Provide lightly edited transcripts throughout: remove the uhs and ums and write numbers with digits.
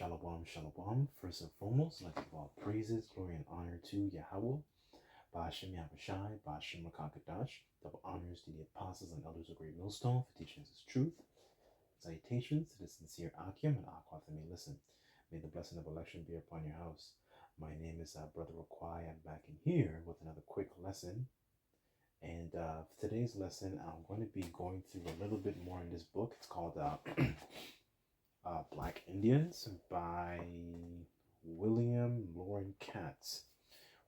Shalom, shalom. First and foremost, let's give all praises, glory, and honor to Yahweh, Ba'ashem Yahushai, Ba'ashem Rakakadash. Double honors to the apostles and elders of Great Millstone for teaching us his truth. Salutations to the sincere Akim and Aqua that may listen. May the blessing of election be upon your house. My name is Brother Raquai. I'm back in here with another quick lesson. And for today's lesson, I'm going to be going through a little bit more in this book. It's called Black Indians by William Loren Katz,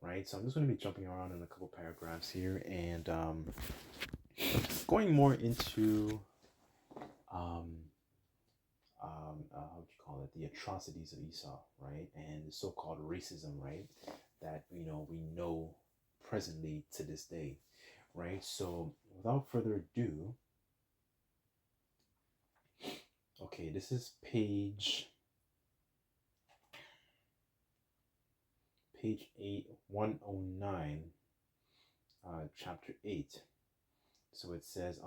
right? So I'm just going to be jumping around in a couple paragraphs here and going more into how would you call it, the atrocities of Esau, right? And the so-called racism, right? That, we know presently to this day, right? So without further ado, okay, this is page 109, chapter 8. So it says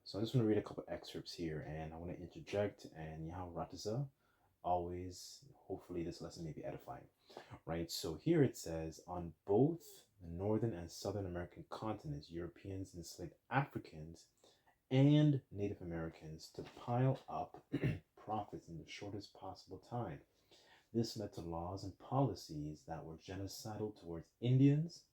so I just want to read a couple excerpts here, and I want to interject, and Yahweh Rataza, always, hopefully this lesson may be edifying, right? So here it says, on both the Northern and Southern American continents, Europeans enslaved Africans and Native Americans to pile up profits in the shortest possible time. This led to laws and policies that were genocidal towards Indians,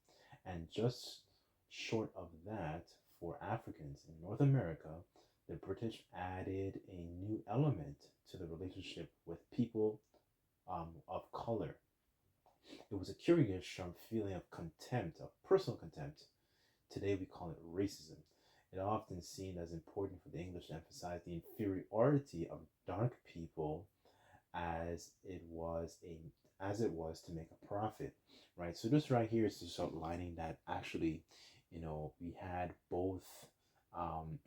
and just short of that for Africans. In North America, the British added a new element to the relationship with people of color. It was a curious, sharp feeling of contempt, of personal contempt. Today we call it racism. It often seen as important for the English to emphasize the inferiority of dark people as it was to make a profit, right? So this right here is just outlining that actually, we had both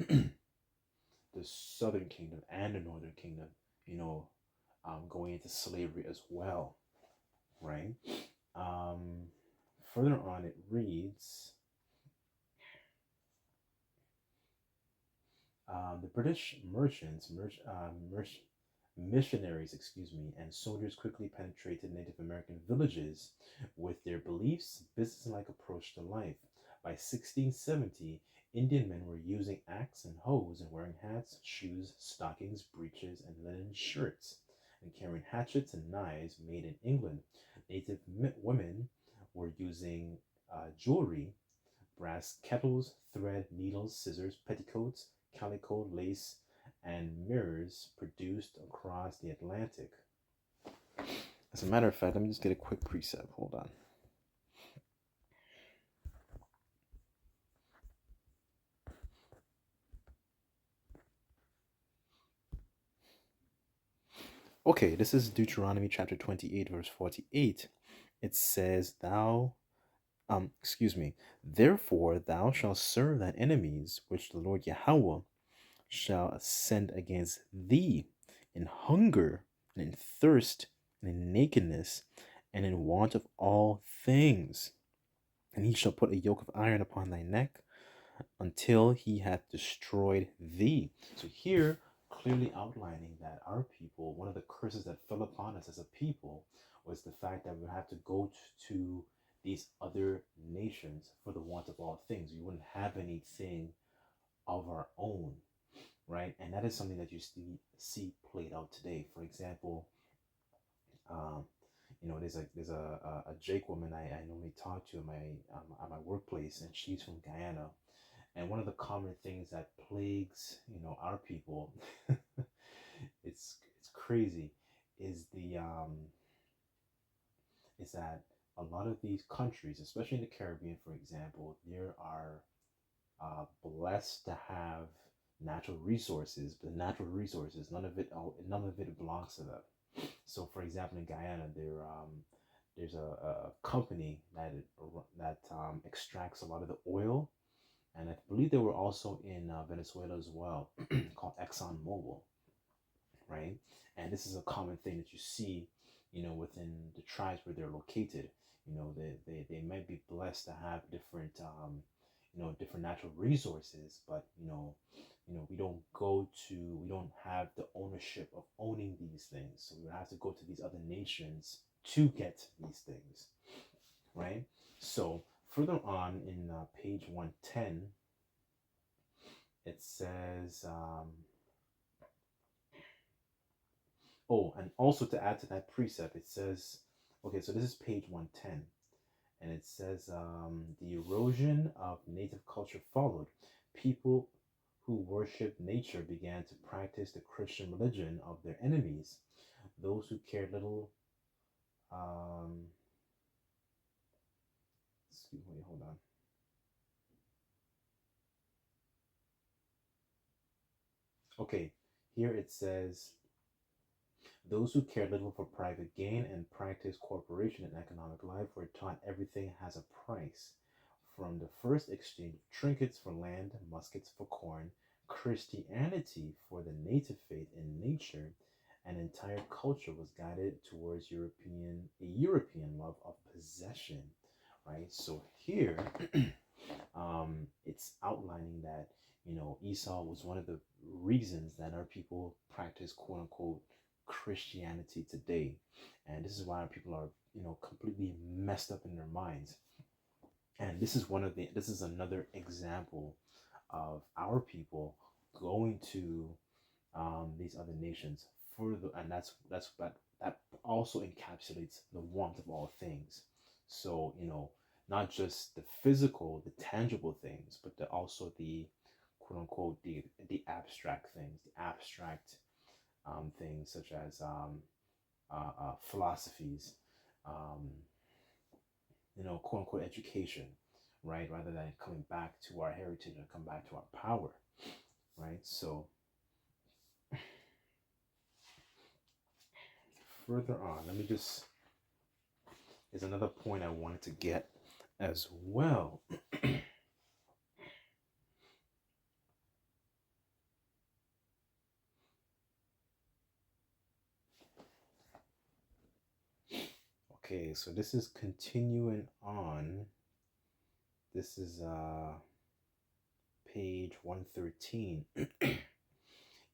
the Southern Kingdom and the Northern Kingdom, going into slavery as well, right? Further on, it reads, the British missionaries, and soldiers quickly penetrated Native American villages with their beliefs, businesslike approach to life. By 1670, Indian men were using axe and hoes and wearing hats, shoes, stockings, breeches, and linen shirts, and carrying hatchets and knives made in England. Native women were using jewelry, brass kettles, thread, needles, scissors, petticoats, calico, lace, and mirrors produced across the Atlantic. As a matter of fact, let me just get a quick precept. Hold on. Okay, this is Deuteronomy chapter 28, verse 48. It says, therefore thou shalt serve thine enemies, which the Lord Yahweh shall send against thee in hunger and in thirst and in nakedness and in want of all things. And he shall put a yoke of iron upon thy neck until he hath destroyed thee. So here, clearly outlining that our people, one of the curses that fell upon us as a people was the fact that we would have to go to these other nations for the want of all things. We wouldn't have anything of our own, right? And that is something that you see played out today. For example, there's a Jake woman I normally talk to at my workplace, and she's from Guyana. And one of the common things that plagues our people, it's crazy, is that a lot of these countries, especially in the Caribbean, for example, there are blessed to have natural resources, but natural resources, none of it belongs to them. So, for example, in Guyana, there's a company that extracts a lot of the oil, and I believe they were also in Venezuela as well, called ExxonMobil, right? And this is a common thing that you see, within the tribes where they're located. They might be blessed to have different different natural resources, but we don't have the ownership of owning these things. So we would have to go to these other nations to get these things, right? So further on in page 110, it says, oh, and also to add to that precept, it says, okay, so this is page 110, and it says the erosion of native culture followed. People who worshiped nature began to practice the Christian religion of their enemies. Those who cared little, um, excuse me, hold on. Okay, here it says those who cared little for private gain and practiced cooperation in economic life were taught everything has a price. From the first exchange of trinkets for land, muskets for corn, Christianity for the native faith in nature, an entire culture was guided towards a European love of possession, right? So here, it's outlining that Esau was one of the reasons that our people practice quote unquote Christianity today, and this is why our people are completely messed up in their minds. And this is another example of our people going to these other nations for the, and that also encapsulates the want of all things. So not just the physical, the tangible things, but also the quote unquote the abstract things, the abstract things such as philosophies, um, quote unquote education, right? Rather than coming back to our heritage and come back to our power, right? So further on, let me just, is another point I wanted to get as well. Okay, so this is continuing on. This is page 113.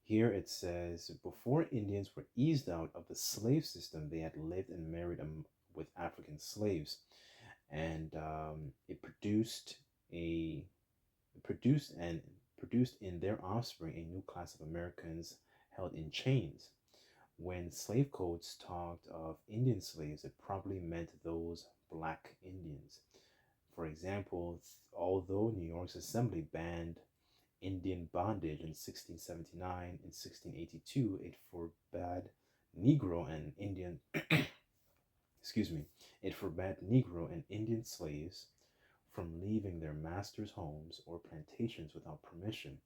Here it says, before Indians were eased out of the slave system, they had lived and married with African slaves, and a produced and produced in their offspring a new class of Americans held in chains. When slave codes talked of Indian slaves, it probably meant those black Indians. For example, although New York's assembly banned Indian bondage in 1679, in 1682, it forbade Negro and Indian, excuse me, it forbade Negro and Indian slaves from leaving their masters' homes or plantations without permission.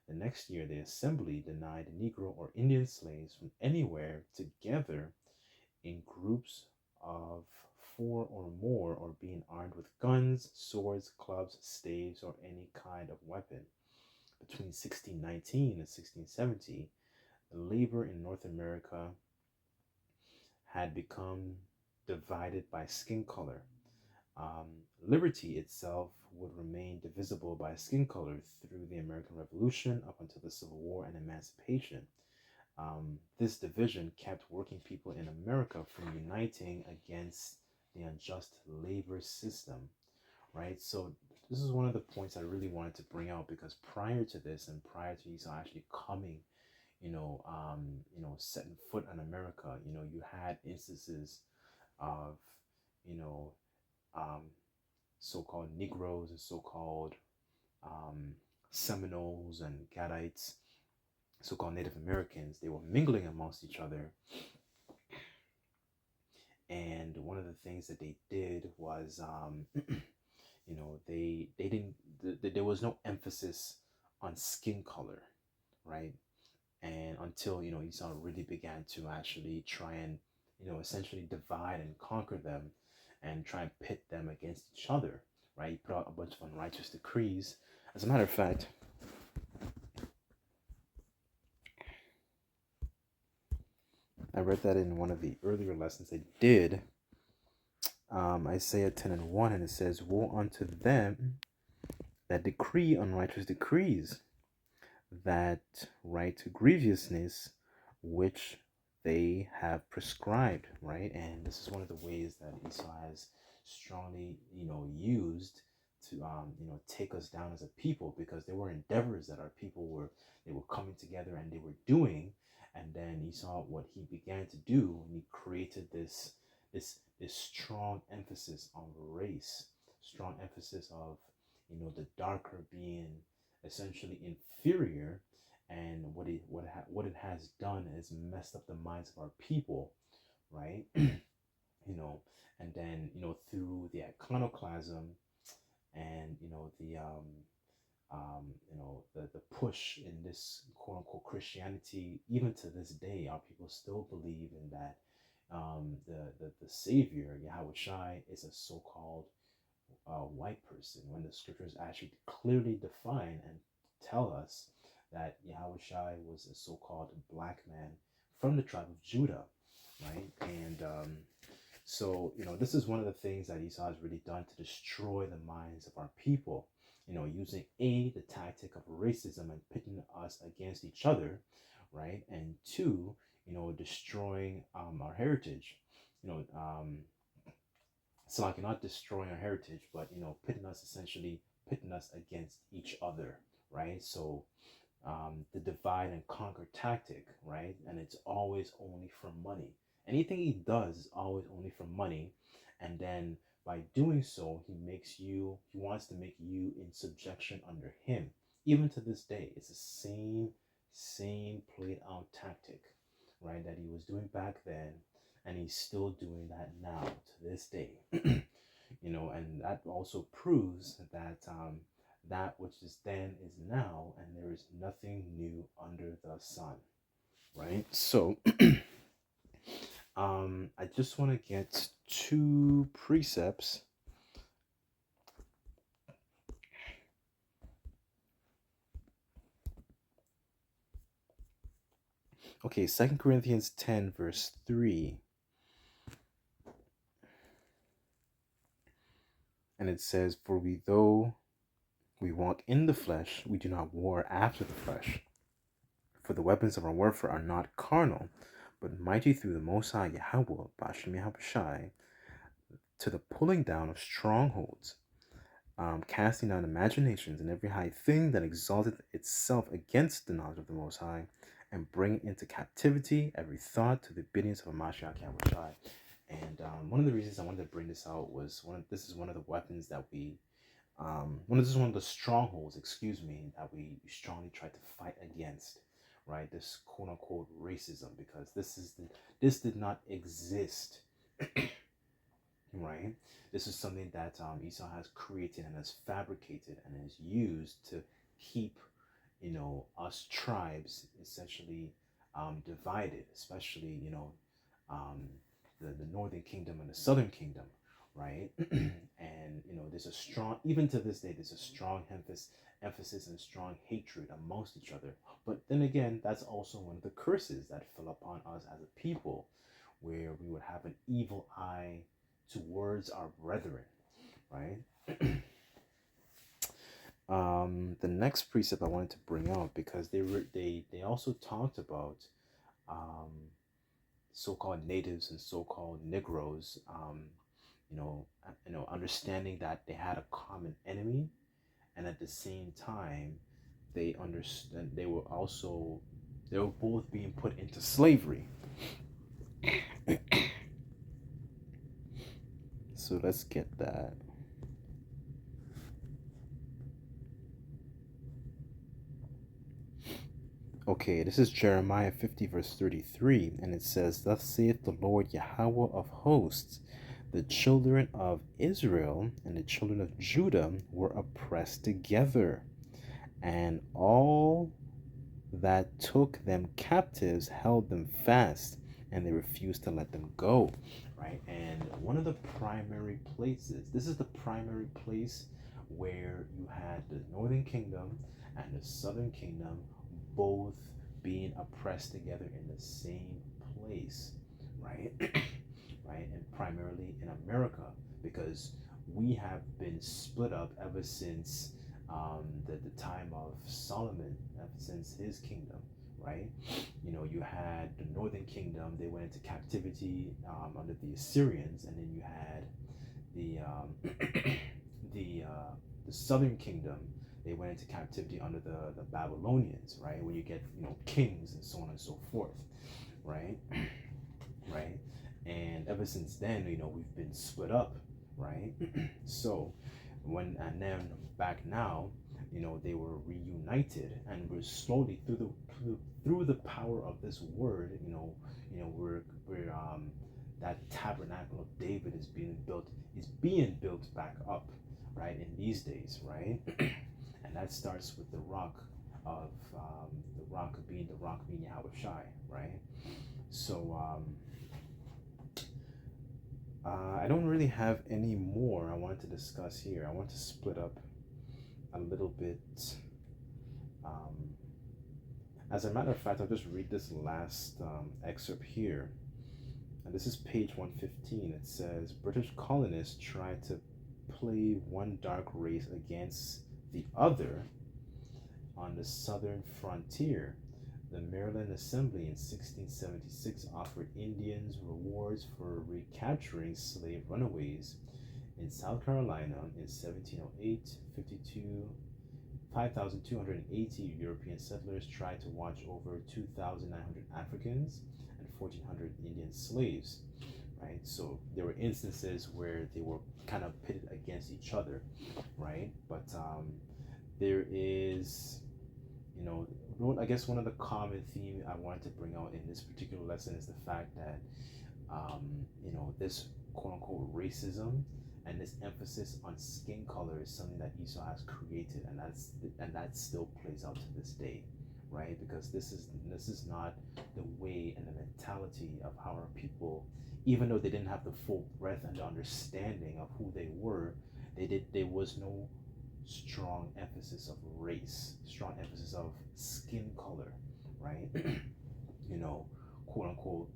The next year, the assembly denied Negro or Indian slaves from anywhere together in groups of four or more or being armed with guns, swords, clubs, staves, or any kind of weapon. Between 1619 and 1670, labor in North America had become divided by skin color. Um, Liberty itself would remain divisible by skin color through the American Revolution up until the Civil War and Emancipation. This division kept working people in America from uniting against the unjust labor system, right? So this is one of the points I really wanted to bring out because prior to this and prior to Esau actually coming, setting foot in America, you had instances of, you know, um, so-called Negroes and so-called um, Seminoles and Gadites, so-called Native Americans. They were mingling amongst each other, and one of the things that they did was, they didn't. There was no emphasis on skin color, right? And until Esau really began to actually try and essentially divide and conquer them, and try and pit them against each other, right? He put out a bunch of unrighteous decrees. As a matter of fact, I read that in one of the earlier lessons I did. Isaiah 10 and 1, and it says, woe unto them that decree unrighteous decrees, that right grievousness which they have prescribed, right? And this is one of the ways that Esau has strongly, used to, take us down as a people, because there were endeavors that our people were, they were coming together and they were doing. And then Esau, what he began to do, and he created this strong emphasis on race, strong emphasis of, the darker being essentially inferior. And what it has done is messed up the minds of our people, right? And then, through the iconoclasm and, the push in this quote unquote Christianity, even to this day, our people still believe in that, the Savior, Yahweh Shai, is a so-called white person, when the scriptures actually clearly define and tell us that Yahweh Shai was a so-called black man from the tribe of Judah, right? And so, this is one of the things that Esau has really done to destroy the minds of our people, using the tactic of racism and pitting us against each other, right? And two, destroying our heritage. You know, so like not destroying our heritage, but pitting us against each other, right? So the divide and conquer tactic, right? And it's always only for money. Anything he does is always only for money. And then by doing so, he wants to make you in subjection under him. Even to this day, it's the same played out tactic, right? That he was doing back then, and he's still doing that now to this day. And that also proves that that which is then is now, and there is nothing new under the sun, right? So I just want to get two precepts. Okay, 2 Corinthians 10 verse 3. And it says, "For though we walk in the flesh, we do not war after the flesh. For the weapons of our warfare are not carnal, but mighty through the Most High Yahweh, Bashem Yahushai, to the pulling down of strongholds, casting down imaginations and every high thing that exalteth itself against the knowledge of the Most High, and bring into captivity every thought to the obedience of Mashiach Yahushai." And one of the reasons I wanted to bring this out was this is one of the weapons that we, this is one of the strongholds, excuse me, that we strongly try to fight against, right? This quote unquote racism, because this did not exist, right? This is something that Esau has created and has fabricated and has used to keep, us tribes essentially divided, especially, um, the northern kingdom and the southern kingdom, right? And there's a strong, even to this day, there's a strong emphasis and strong hatred amongst each other. But then again, that's also one of the curses that fell upon us as a people, where we would have an evil eye towards our brethren, right? The next precept I wanted to bring out, because they also talked about um, so-called natives and so-called Negroes, understanding that they had a common enemy, and at the same time, they understand they were both being put into slavery. So let's get that. Okay, this is Jeremiah 50 verse 33, and it says, "Thus saith the Lord Yahweh of hosts, the children of Israel and the children of Judah were oppressed together, and all that took them captives held them fast, and they refused to let them go," right? And one of the primary places, this is the primary place where you had the northern kingdom and the southern kingdom both being oppressed together in the same place, right? Right? And primarily in America, because we have been split up ever since the time of Solomon, since his kingdom, right? You had the northern kingdom, they went into captivity under the Assyrians, and then you had the the southern kingdom, they went into captivity under the Babylonians, right? When you get kings and so on and so forth, right? Right? And ever since then, we've been split up, right? So and then back now, they were reunited, and we're slowly through the power of this word, we're that tabernacle of David is being built back up, right, in these days, right? And that starts with the rock of the rock being Yahweh Shai, right? So I don't really have any more I want to discuss here. I want to split up a little bit. As a matter of fact, I'll just read this last excerpt here. And this is page 115. It says, British colonists tried to play one dark race against the other on the southern frontier. The Maryland Assembly in 1676 offered Indians rewards for recapturing slave runaways. In South Carolina in 1708, 5,280 European settlers tried to watch over 2,900 Africans and 1,400 Indian slaves, right? So there were instances where they were kind of pitted against each other, right? But there is, I guess one of the common themes I wanted to bring out in this particular lesson is the fact that, this quote unquote racism and this emphasis on skin color is something that Esau has created, and that still plays out to this day, right? Because this is not the way and the mentality of how our people, even though they didn't have the full breadth and the understanding of who they were, there was no strong emphasis of race, strong emphasis of skin color, right? Quote unquote,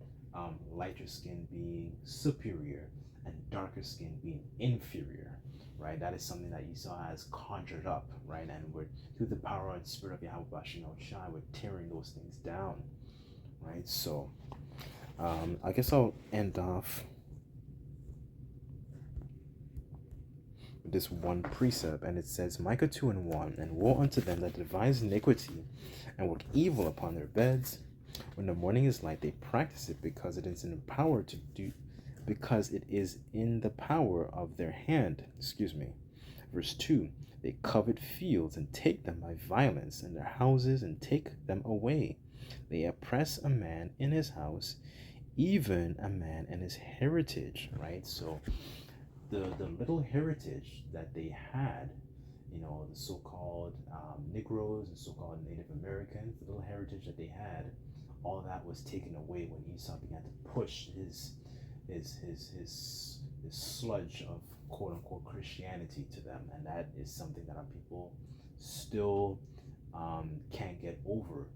lighter skin being superior and darker skin being inferior, right? That is something that Esau has conjured up, right? And we're through the power and spirit of Yahweh Shai, we're tearing those things down, right? So I guess I'll end off with this one precept, and it says, Micah 2:1, and woe unto them that devise iniquity and work evil upon their beds. When the morning is light, they practice it because it is in the power to do, because it is in the power of their hand. Verse 2, they covet fields and take them by violence, and their houses and take them away. They oppress a man in his house, even a man and his heritage, right? So the little heritage that they had, the so-called Negroes, the so-called Native Americans, the little heritage that they had, all that was taken away when Esau began to push his sludge of quote-unquote Christianity to them. And that is something that our people still can't get over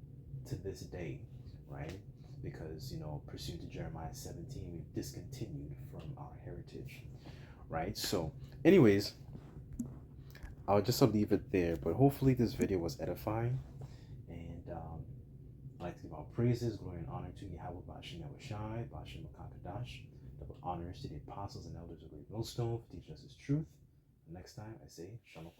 to this day, right? Because pursuant to Jeremiah 17, we've discontinued from our heritage, right? So anyways, I'll leave it there, but hopefully this video was edifying. And I'd like to give all praises, glory, and honor to Yahweh Bashem Yahweh Shai, Bashem Makakadash. Double honors to the apostles and elders of Great Millstone for teaching us his truth. Next time I say Shalom.